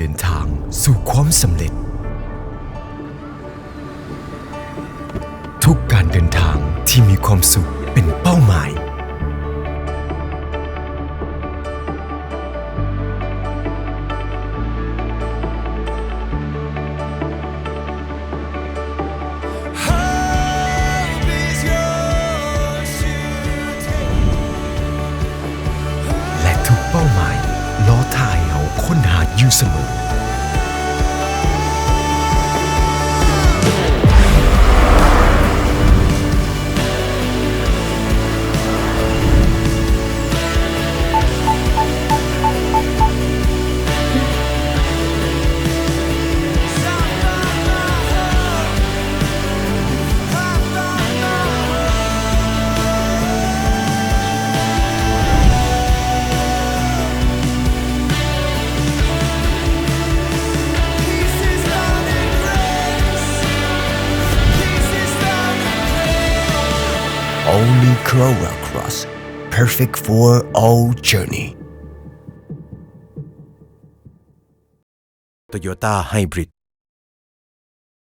ดินทางสู่ความสำเร็จทุกการเดินทางที่มีความสุขเป็นเป้าหมายและทุกเป้าหมายล้อท่าให้เราค้นหาอยู่เสมอOnly Corolla Cross perfect for all journey Toyota Hybrid